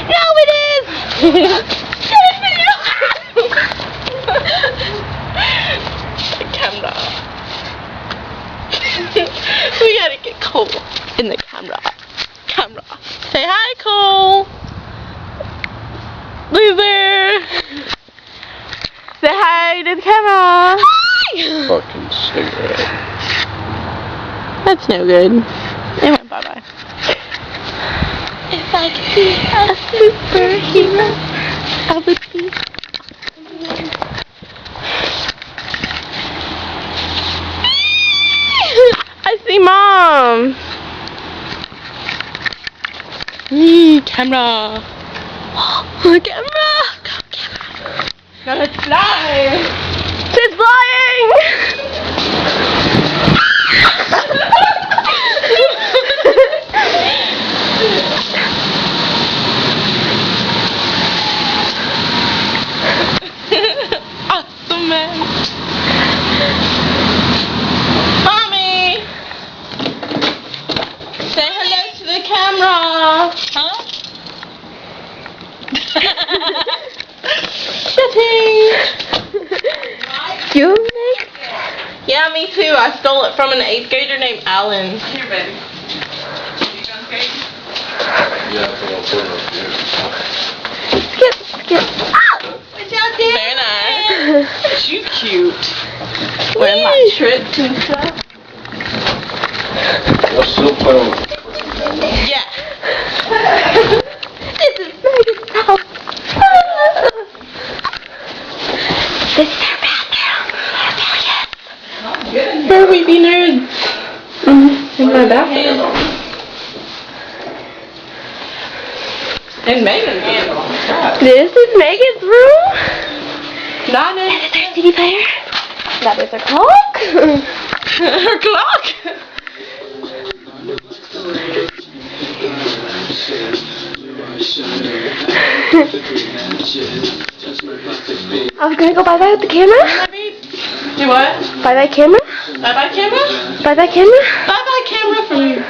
No, it is! The camera. We gotta get Cole in the camera. Say hi, Cole. Loser. Say hi to the camera. Hi! Fucking cigarette. That's no good. It went bye-bye. If I could be a superhero, I would be. I see Mom. Camera. Camera. Go, camera. No, it's flying. It's flying. Awesome, man. Mommy! Say hello to the camera. Huh? Shitting. You make? Yeah, me too. I stole it from an 8th grader named Alan. Here, baby. You gonna skate? Yeah, I think I'll put it up here. Skip. Ah! What y'all doing? Very nice. You cute. Wearing my tricks and stuff. Y'all still playing with Yeah. This is Megan's house. This is her bathroom. Where we be nerds? In my bathroom. And Megan's room. This is Megan's room. Not This is her CD player. That is her clock. her clock. I was gonna go buy that with the camera. Do what? Buy that camera. Bye-bye camera? Buy that camera. Bye-bye camera for me.